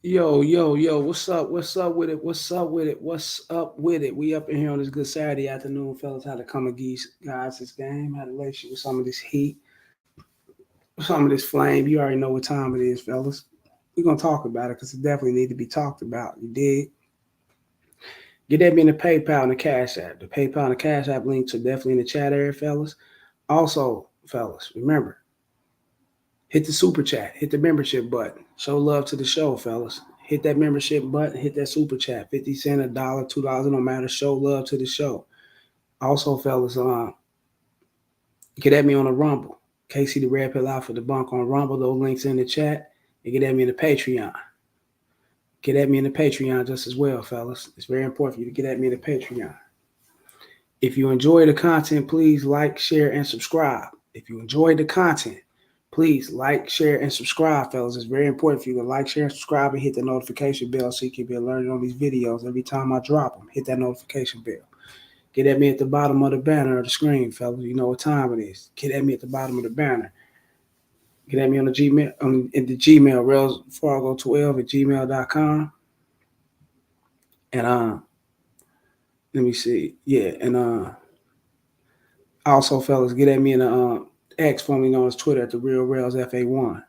Yo, what's up? What's up with it? What's up with it? What's up with it? We up in here on this good Saturday afternoon, fellas. How to come against guys this game, how to lace you with some of this heat, some of this flame. You already know what time it is, fellas. We're gonna talk about it because it definitely need to be talked about. You dig? Get that in the PayPal and the Cash App. The PayPal and the Cash App links are definitely in the chat area, fellas. Also, fellas, remember, hit the super chat, hit the membership button. Show love to the show, fellas. Hit that membership button, hit that super chat. 50 cents, a dollar, $2, it don't matter. Show love to the show. Also, fellas, get at me on the Rumble. Casey the Red Pill Out for the Bunk on Rumble. Those links in the chat. And get at me in the Patreon. Get at me in the Patreon just as well, fellas. It's very important for you to get at me in the Patreon. If you enjoy the content, please like, share, and subscribe. If you enjoy the content, please like, share, and subscribe, fellas. It's very important for you to like, share, and subscribe and hit the notification bell so you can be alerted on these videos every time I drop them. Hit that notification bell. Get at me at the bottom of the banner of the screen, fellas. You know what time it is. Get at me at the bottom of the banner. Get at me on the Gmail, in the Gmail, railsfargo12 at gmail.com. And let me see. Yeah, and also, fellas, get at me in the X, formerly known as Twitter, at the Real Rails FA1.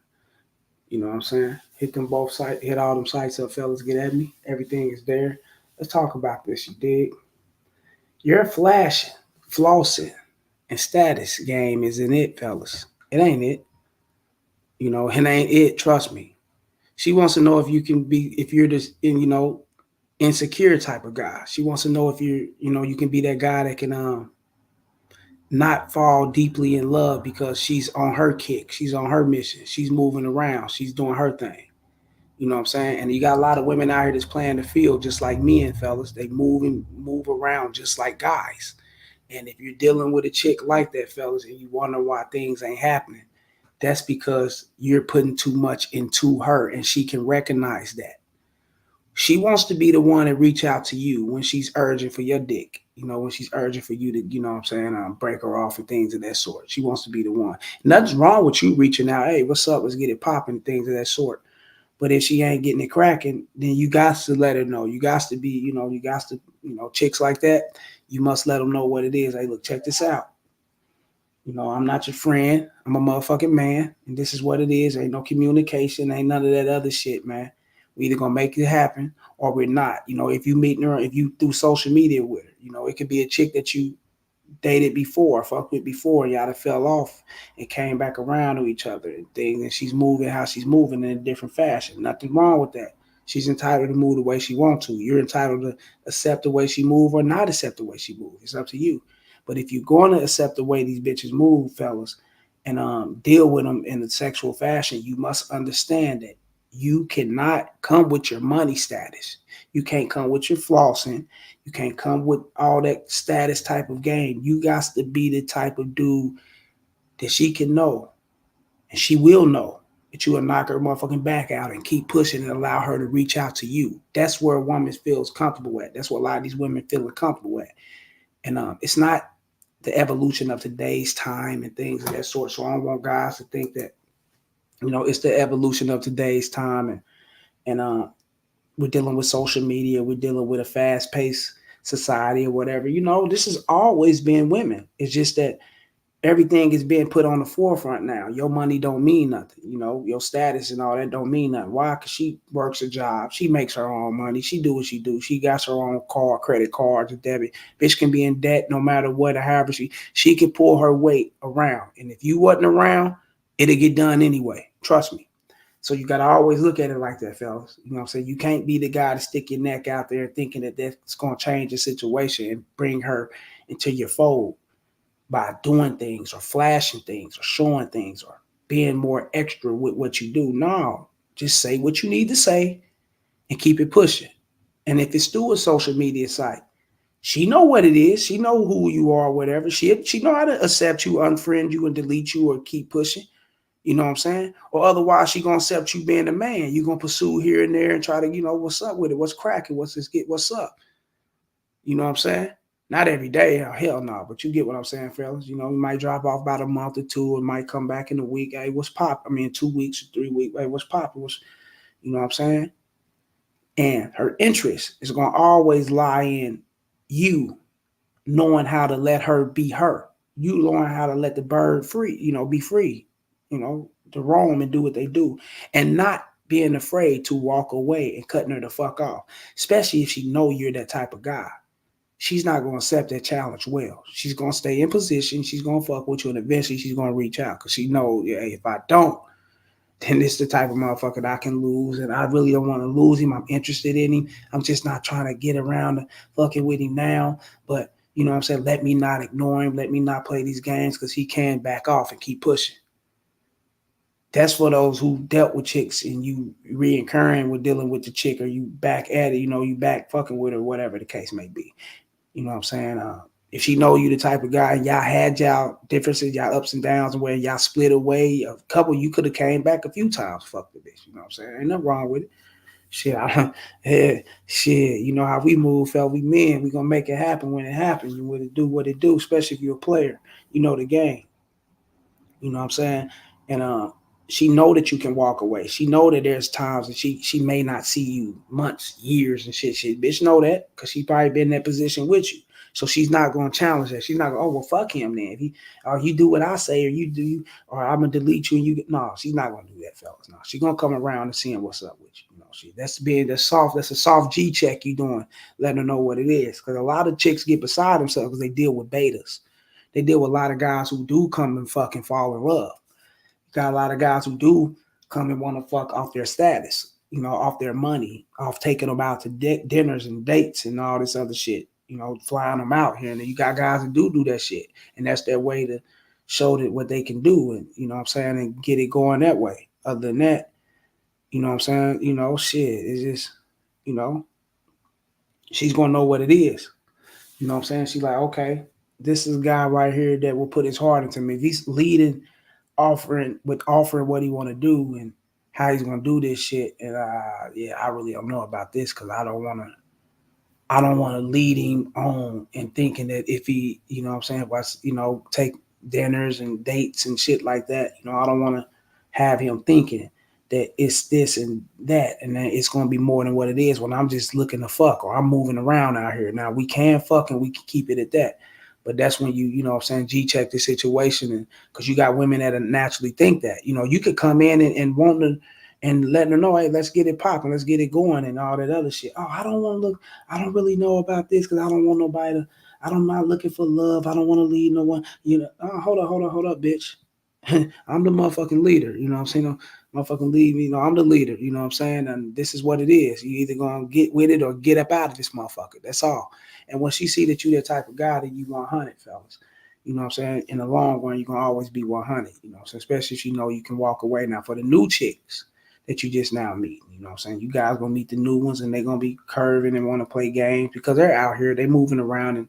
You know what I'm saying? Hit them both sites, hit all them sites up, fellas. Get at me. Everything is there. Let's talk about this. You dig? Your flashing, flossing, and status game isn't it, fellas. It ain't it. It ain't it. Trust me. She wants to know if you can be, if you're this, insecure type of guy. She wants to know if you can be that guy that can not fall deeply in love because she's on her kick, she's on her mission, she's moving around, she's doing her thing. You know what I'm saying? And you got a lot of women out here that's playing the field just like men, fellas. They move around just like guys. And if you're dealing with a chick like that, fellas, and you wonder why things ain't happening, that's because you're putting too much into her and she can recognize that. She wants to be the one to reach out to you when she's urging for your dick. When she's urging for you to, what I'm saying, break her off and things of that sort. She wants to be the one. Nothing's wrong with you reaching out. Hey, what's up? Let's get it popping, things of that sort. But if she ain't getting it cracking, then you got to let her know. You got to be, you got to, chicks like that, you must let them know what it is. Hey, look, check this out. I'm not your friend. I'm a motherfucking man, and this is what it is. Ain't no communication. Ain't none of that other shit, man. We either gonna make it happen or we're not. If you meeting her, if you through social media with her, it could be a chick that you dated before, fucked with before, y'all have fell off and came back around to each other and things, and she's moving how she's moving in a different fashion. Nothing wrong with that. She's entitled to move the way she wants to. You're entitled to accept the way she move or not accept the way she move. It's up to you. But if you're going to accept the way these bitches move, fellas, and deal with them in a sexual fashion, you must understand that you cannot come with your money status. You can't come with your flossing. You can't come with all that status type of game. You got to be the type of dude that she can know, and she will know that you will knock her motherfucking back out and keep pushing and allow her to reach out to you. That's where a woman feels comfortable at. That's what a lot of these women feel comfortable at. And it's not the evolution of today's time and things of that sort. So I don't want guys to think that it's the evolution of today's time, and we're dealing with social media, we're dealing with a fast paced society or whatever. This has always been women. It's just that everything is being put on the forefront now. Your money don't mean nothing. Your status and all that don't mean nothing. Why? Because she works a job. She makes her own money. She do what she do. She got her own car, credit cards, and debit. Bitch can be in debt no matter what or however she can pull her weight around. And if you wasn't around, it'll get done anyway. Trust me. So you got to always look at it like that, fellas. You know what I'm saying? You can't be the guy to stick your neck out there thinking that that's going to change the situation and bring her into your fold by doing things or flashing things or showing things or being more extra with what you do. No, just say what you need to say and keep it pushing. And if it's through a social media site, she know what it is. She know who you are, whatever. She know how to accept you, unfriend you, and delete you or keep pushing. You know what I'm saying? Or otherwise, she gonna accept you being a man. You gonna pursue here and there and try to, what's up with it? What's cracking? What's up? You know what I'm saying? Not every day, hell no, but you get what I'm saying, fellas. We might drop off about a month or two, and might come back in a week. Hey, what's pop? I mean, 2 weeks or 3 weeks. Hey, what's popping? You know what I'm saying? And her interest is going to always lie in you knowing how to let her be her. You learn how to let the bird free, be free, to roam and do what they do, and not being afraid to walk away and cutting her the fuck off, especially if she know you're that type of guy. She's not going to accept that challenge well. She's going to stay in position. She's going to fuck with you, and eventually she's going to reach out because she knows, yeah, if I don't, then this the type of motherfucker that I can lose, and I really don't want to lose him. I'm interested in him. I'm just not trying to get around to fucking with him now. But you know what I'm saying? Let me not ignore him. Let me not play these games because he can back off and keep pushing. That's for those who dealt with chicks and you reoccurring with dealing with the chick, or you back at it, you back fucking with her, whatever the case may be. You know what I'm saying? If she know you the type of guy, and y'all had y'all differences, y'all ups and downs, and where y'all split away, a couple you could have came back a few times. Fuck the bitch, you know what I'm saying? Ain't nothing wrong with it. Shit, shit. You know how we move, felt we men. We gonna make it happen when it happens. You want to do what it do, especially if you're a player. You know the game. You know what I'm saying? And she know that you can walk away. She know that there's times that she may not see you months, years, and shit. Shit, bitch, know that because she probably been in that position with you. So she's not gonna challenge that. She's not going, oh well, fuck him then. If he, or you do what I say, or you do, or I'm gonna delete you and you get. No, she's not gonna do that, fellas. No, she's gonna come around and seeing what's up with you. You know, that's being the soft. That's a soft G check you doing, letting her know what it is. Because a lot of chicks get beside themselves because they deal with betas. They deal with a lot of guys who do come and fucking fall in love. Got a lot of guys who do come and want to fuck off their status, off their money, off taking them out to dinners and dates and all this other shit, flying them out here. And then you got guys that do that shit. And that's their way to show that what they can do and, you know what I'm saying, and get it going that way. Other than that, you know what I'm saying, shit, it's just, you know, she's going to know what it is. You know what I'm saying? She's like, okay, this is a guy right here that will put his heart into me. If he's leading, offering what he want to do and how he's gonna do this shit. And yeah, I really don't know about this because I don't want to lead him on and thinking that if he, you know what I'm saying, was, take dinners and dates and shit like that. I don't want to have him thinking that it's this and that, and then it's gonna be more than what it is when I'm just looking to fuck or I'm moving around out here. Now we can fuck and we can keep it at that. But that's when you know what I'm saying, G check the situation, and because you got women that naturally think that. You could come in and want to and letting her know, hey, let's get it popping, let's get it going, and all that other shit. Oh, I don't want to look, I don't really know about this because I don't want nobody to, I'm not looking for love. I don't want to lead no one. Oh, hold up, bitch. I'm the motherfucking leader. You know what I'm saying? Motherfucking lead me. I'm the leader. You know what I'm saying? And this is what it is. You either gonna get with it or get up out of this motherfucker. That's all. And when she see that you that type of guy, then you 100, fellas. You know what I'm saying? In the long run, you're gonna always be 100. So especially if you know you can walk away. Now for the new chicks that you just now meet, you know what I'm saying? You guys gonna meet the new ones and they're gonna be curving and want to play games because they're out here, they moving around and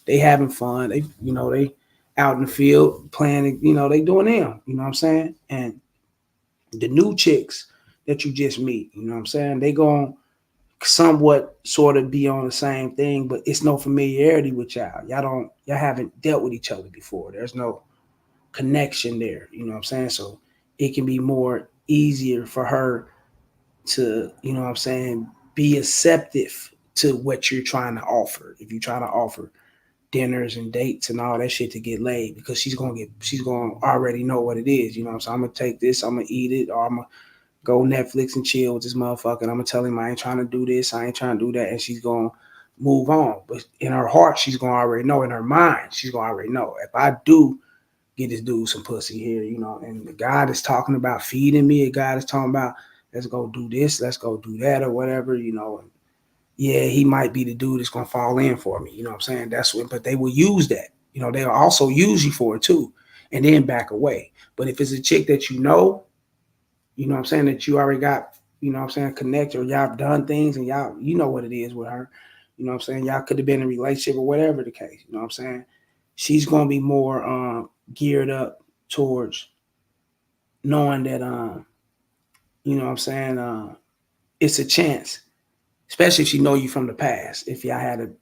they having fun. They out in the field playing, they doing them, you know what I'm saying? And the new chicks that you just meet, you know what I'm saying? They going to somewhat sort of be on the same thing, but it's no familiarity with y'all. Y'all haven't dealt with each other before. There's no connection there, you know what I'm saying? So it can be more easier for her to, you know what I'm saying, be acceptive to what you're trying to offer. If you're trying to offer dinners and dates and all that shit to get laid, because she's gonna already know what it is. You know what I'm saying? I'm gonna take this, I'm gonna eat it, or I'm gonna go Netflix and chill with this motherfucker. And I'm gonna tell him I ain't trying to do this, I ain't trying to do that, and she's gonna move on. But in her heart, she's gonna already know. In her mind, she's gonna already know. If I do get this dude some pussy here, and the guy that's talking about feeding me, a guy that's talking about let's go do this, let's go do that, or whatever, and yeah, he might be the dude that's gonna fall in for me. You know what I'm saying? That's what, but they will use that. They'll also use you for it too, and then back away. But if it's a chick that you know what I'm saying, that you already got, you know what I'm saying, connected, or y'all done things and y'all, you know what it is with her. You know what I'm saying? Y'all could have been in a relationship or whatever the case. You know what I'm saying? She's gonna be more geared up towards knowing that you know what I'm saying, it's a chance, especially if she know you from the past. If y'all had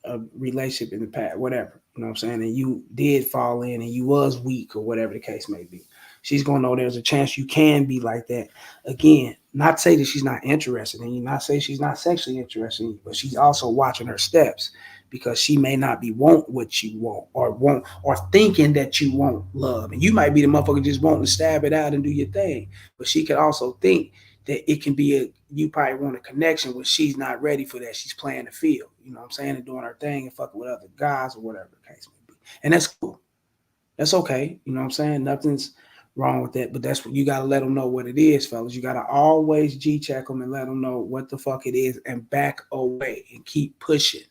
a relationship in the past, whatever, you know what I'm saying, and you did fall in and you was weak or whatever the case may be, she's gonna know there's a chance you can be like that. Again, not say that she's not interested in you, not say she's not sexually interested in you, but she's also watching her steps because she may not be want what you want or thinking that you want love. And you might be the motherfucker just wanting to stab it out and do your thing. But she could also think that it can be you probably want a connection when she's not ready for that. She's playing the field, you know what I'm saying, and doing her thing and fucking with other guys or whatever the case may be. And that's cool. That's okay. You know what I'm saying? Nothing's wrong with that. But that's what you got to let them know what it is, fellas. You got to always G check them and let them know what the fuck it is and back away and keep pushing.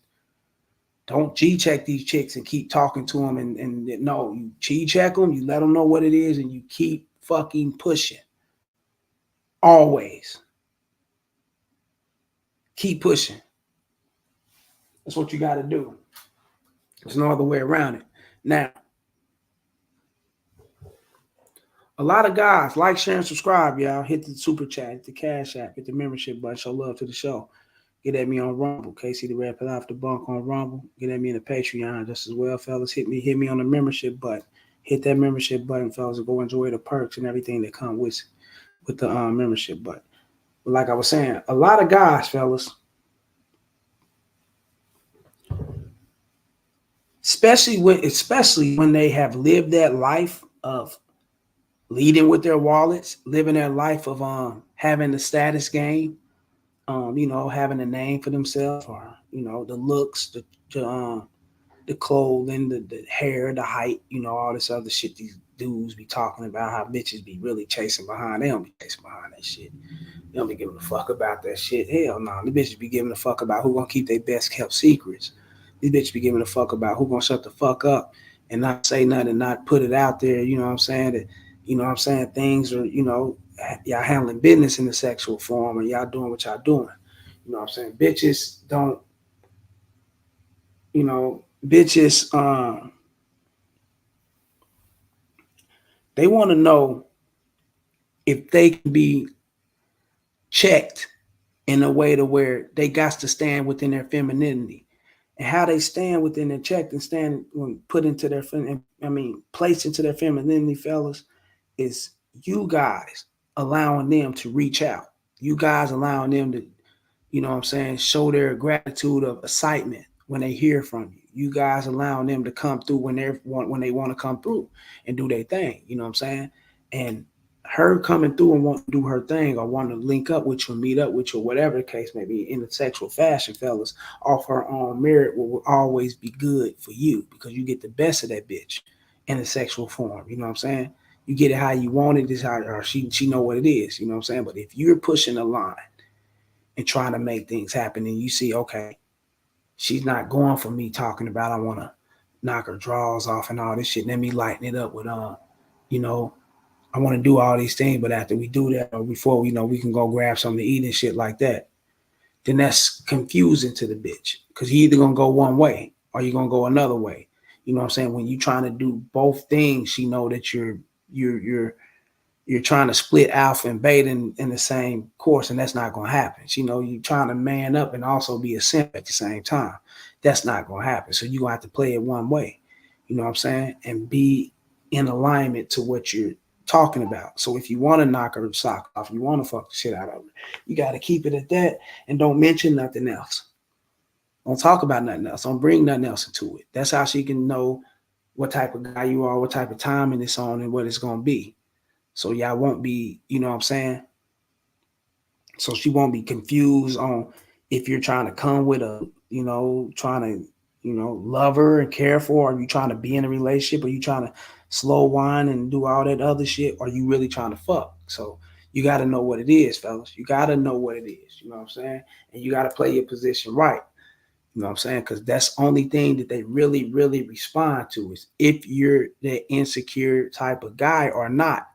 Don't G check these chicks and keep talking to them and no, you G check them, you let them know what it is, and you keep fucking pushing. Always. Keep pushing. That's what you got to do. There's no other way around it. Now, a lot of guys like, share, and subscribe, y'all. Hit the super chat, hit the cash app, hit the membership button. Show love to the show. Get at me on Rumble. Casey the Red Pill Off the Bunk on Rumble. Get at me in the Patreon just as well, fellas. Hit me on the membership button. Hit that membership button, fellas, and go enjoy the perks and everything that come with the membership button. But like I was saying, a lot of guys, fellas, especially when they have lived that life of leading with their wallets, living their life of having the status game, having a name for themselves, or the looks, the clothing, the hair, the height, all this other shit these dudes be talking about, how bitches be really chasing behind. They don't be chasing behind that shit. They don't be giving a fuck about that shit. Hell no. The bitches be giving a fuck about who gonna keep their best kept secrets. These bitches be giving a fuck about who gonna shut the fuck up and not say nothing and not put it out there, you know what I'm saying? That, things are, y'all handling business in the sexual form and y'all doing what y'all doing. You know what I'm saying? Bitches don't, bitches, they want to know if they can be checked in a way to where they got to stand within their femininity. And how they stand within their checked and stand when put into their, placed into their femininity, fellas, is you guys allowing them to reach out. You guys allowing them to, show their gratitude of excitement when they hear from you. You guys allowing them to come through when they want to come through and do their thing. You know what I'm saying? And her coming through and want to do her thing or want to link up with you and meet up with you, or whatever the case may be, in a sexual fashion, fellas, off her own merit will always be good for you because you get the best of that bitch in a sexual form. You know what I'm saying? You get it how you want it. Is how or she know what it is. You know what I'm saying? But if you're pushing a line and trying to make things happen, and you see, okay, she's not going for me talking about I want to knock her drawers off and all this shit. Let me lighten it up with I want to do all these things, but after we do that, or before we can go grab something to eat and shit like that, then that's confusing to the bitch because you either gonna go one way or you're gonna go another way. You know what I'm saying? When you're trying to do both things, she know that you're trying to split alpha and beta in the same course, and that's not gonna happen. She know you're trying to man up and also be a simp at the same time. That's not gonna happen. So you're gonna have to play it one way. You know what I'm saying? And be in alignment to what you're talking about. So if you want to knock her sock off, you want to fuck the shit out of her, you got to keep it at that and don't mention nothing else. Don't talk about nothing else. Don't bring nothing else into it. That's how she can know what type of guy you are, what type of timing it's on, and what it's going to be. So y'all won't be, you know what I'm saying? So she won't be confused on if you're trying to come with a, trying to, love her and care for her. Are you trying to be in a relationship? Are you trying to slow wine and do all that other shit? Or are you really trying to fuck? So you got to know what it is, fellas. You got to know what it is. You know what I'm saying? And you got to play your position right. You know what I'm saying? Because that's the only thing that they really, really respond to is if you're the insecure type of guy or not.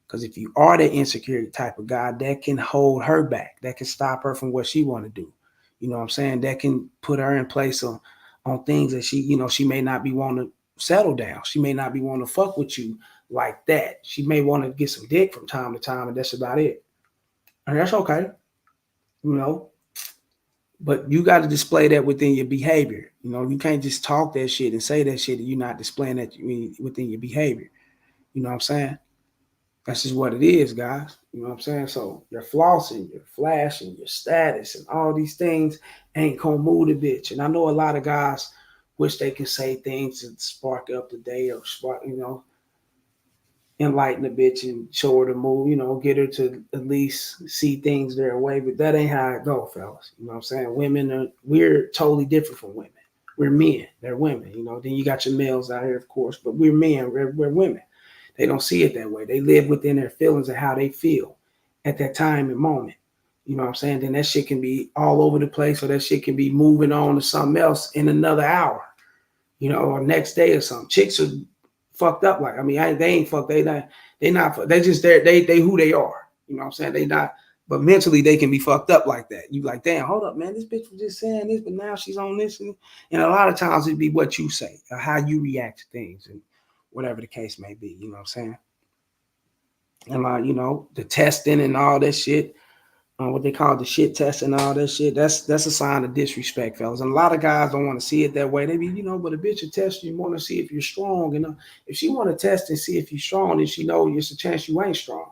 Because if you are the insecure type of guy, that can hold her back. That can stop her from what she want to do. You know what I'm saying? That can put her in place on things that she may not be wanting to settle down. She may not be wanting to fuck with you like that. She may want to get some dick from time to time, and that's about it. And that's okay. But you got to display that within your behavior. You can't just talk that shit and say that shit and you're not displaying that within your behavior. You know what I'm saying? That's just what it is, guys. You know what I'm saying? So your flossing, your flashing, your status, and all these things ain't gonna move the bitch. And I know a lot of guys wish they could say things to spark up the day or spark, enlighten the bitch and show her the move, get her to at least see things their way. But that ain't how it go, fellas. You know what I'm saying? We're totally different from women. We're men. They're women. Then you got your males out here, of course, but we're men. We're women. They don't see it that way. They live within their feelings of how they feel at that time and moment. You know what I'm saying? Then that shit can be all over the place, or that shit can be moving on to something else in another hour, or next day or something. Chicks are fucked up. Like, I mean, they ain't fucked. They not. They just they who they are. You know what I'm saying? They not. But mentally, they can be fucked up like that. You like, damn, hold up, man. This bitch was just saying this, but now she's on this, and a lot of times it'd be what you say, or how you react to things, and whatever the case may be. You know what I'm saying? And the testing and all that shit, what they call the shit test and all that shit. That's a sign of disrespect, fellas. And a lot of guys don't want to see it that way. They be, but a bitch will test you, want to see if you're strong. And if she want to test and see if you're strong, then she know there's a chance you ain't strong.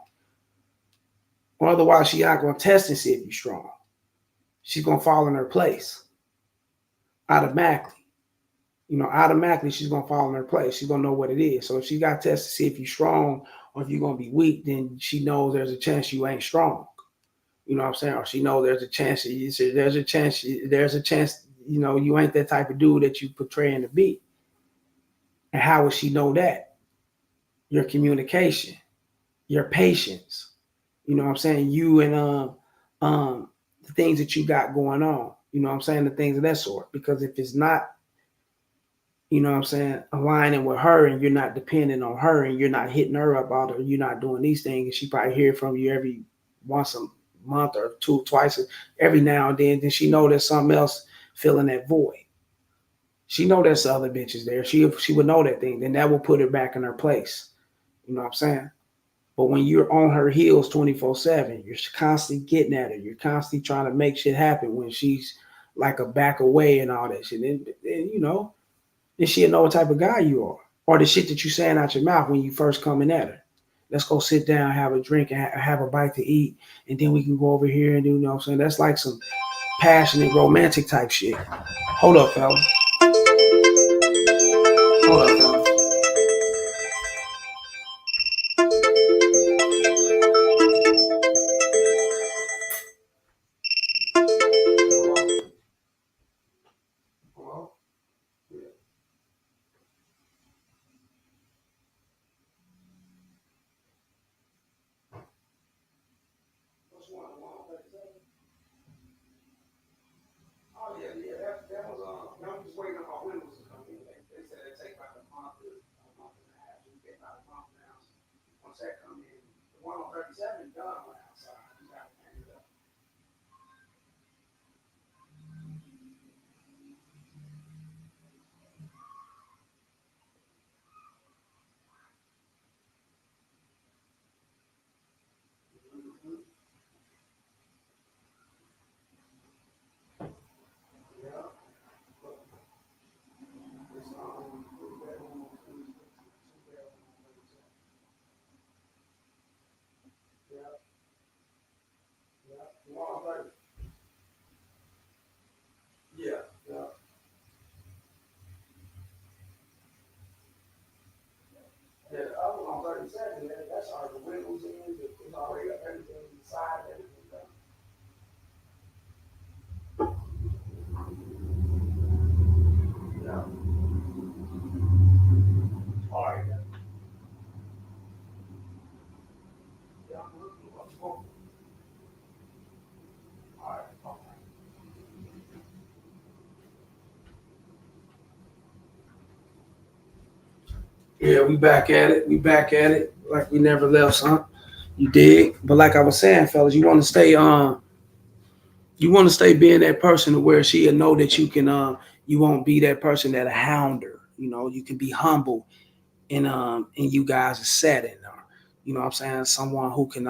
Or otherwise, she not gonna test and see if you're strong. She's gonna fall in her place automatically. Automatically she's gonna fall in her place. She's gonna know what it is. So if she got tested to see if you're strong or if you're gonna be weak, then she knows there's a chance you ain't strong. You know what I'm saying? Or she knows there's a chance, you ain't that type of dude that you portraying to be. And how would she know that? Your communication, your patience. You know what I'm saying? You and the things that you got going on. You know what I'm saying? The things of that sort. Because if it's not, aligning with her, and you're not depending on her, and you're not hitting her up out, or you're not doing these things, and she probably hear from you every once a month or twice, every now and then she know there's something else filling that void. She know there's other bitches there. She would know that thing. Then that will put her back in her place. You know what I'm saying? But when you're on her heels 24/7, you're constantly getting at her. You're constantly trying to make shit happen when she's like a back away and all that shit. Then she'll know what type of guy you are. Or the shit that you saying out your mouth when you first coming at her. Let's go sit down, have a drink, and have a bite to eat, and then we can go over here and do, what I'm saying? That's like some passionate, romantic type shit. Hold up, fella. Hold up, fella. Hello? Yeah. What's one? Oh, yeah, yeah. That was just waiting on my windows to come in. They said it'd take about a month and a half. We get about a month now. Once that come in, the one on 37 done went outside. You got to hang it up. Mm-hmm. Yeah. But it's three bedroom, two bedroom, yeah, yeah. The one on 30. Yeah, yeah. Yeah, the other one on 37, that's already the windows in, it's already up everything inside, everything done. Yeah. All right, yeah. Yeah, I'm looking for smoke. All right, okay. Yeah, we back at it. We back at it. Like we never left, son. You dig? But like I was saying, fellas, you want to stay being that person to where she'll know that you won't be that person that a hound her. You can be humble in you guys' setting, or what I'm saying, someone who can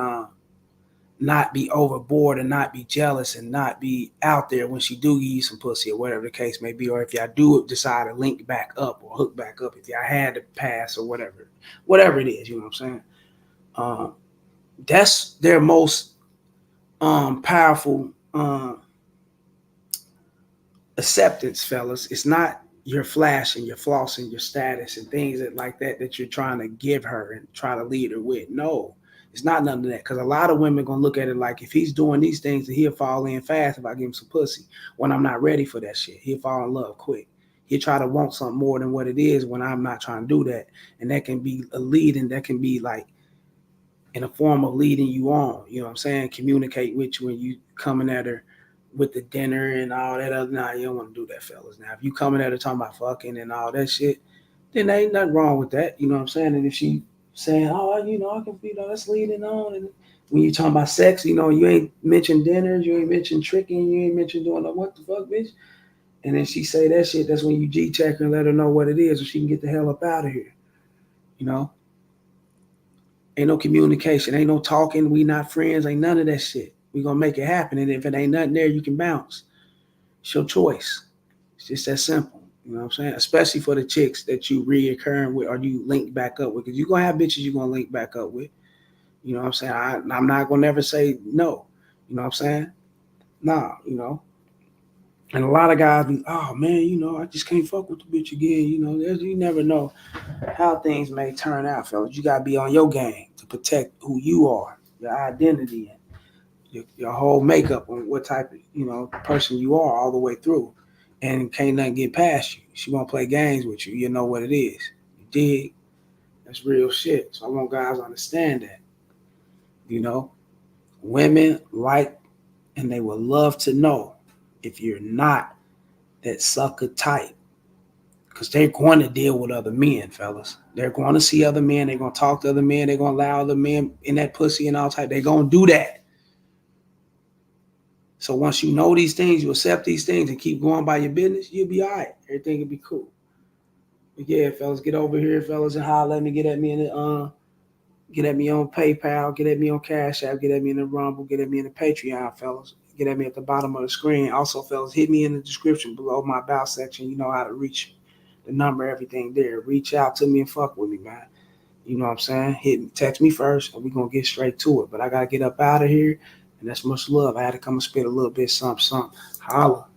not be overboard and not be jealous and not be out there when she do give you some pussy or whatever the case may be, or if y'all do decide to link back up or hook back up, if y'all had to pass or whatever it is, you know what I'm saying. That's their most powerful acceptance, fellas. It's not your flash and your floss and your status and things like that you're trying to give her and try to lead her with. No, it's not none of that. Because a lot of women gonna look at it like if he's doing these things, he'll fall in fast if I give him some pussy. When I'm not ready for that shit, he'll fall in love quick. He'll try to want something more than what it is when I'm not trying to do that. And that can be a lead, and that can be like in a form of leading you on. You know what I'm saying? Communicate with you when you coming at her with the dinner and all that other. Nah, you don't want to do that, fellas. Now, if you coming at her talking about fucking and all that shit, then there ain't nothing wrong with that. You know what I'm saying? And if she saying, oh, I can, that's leading on. And when you talking about sex, you ain't mentioned dinners, you ain't mentioned tricking, you ain't mentioned doing what the fuck, bitch. And then she say that shit. That's when you G check her and let her know what it is, so she can get the hell up out of here. You know. Ain't no communication. Ain't no talking. We not friends. Ain't none of that shit. We gonna make it happen. And if it ain't nothing there, you can bounce. It's your choice. It's just that simple. You know what I'm saying? Especially for the chicks that you reoccurring with or you link back up with. Because you're gonna have bitches you're gonna link back up with. You know what I'm saying? I'm not gonna never say no. You know what I'm saying? Nah, And a lot of guys be, oh man, I just can't fuck with the bitch again. You never know how things may turn out, fellas. You gotta be on your game to protect who you are, your identity, and your whole makeup on what type of person you are all the way through. And can't nothing get past you. She won't play games with you. You know what it is. You dig? That's real shit. So I want guys to understand that. You know, women like and they would love to know if you're not that sucker type. Because they're going to deal with other men, fellas. They're going to see other men. They're going to talk to other men. They're going to allow other men in that pussy and all type. They're going to do that. So once you know these things, you accept these things and keep going by your business, you'll be all right. Everything will be cool. But yeah, fellas, get over here, fellas, and holler at me. Get at me on PayPal. Get at me on Cash App. Get at me in the Rumble. Get at me in the Patreon, fellas. Get at me at the bottom of the screen. Also, fellas, hit me in the description below my about section. You know how to reach me. The number, everything there. Reach out to me and fuck with me, man. You know what I'm saying? Text me first, and we're going to get straight to it. But I got to get up out of here, and that's much love. I had to come and spit a little bit something. Holla.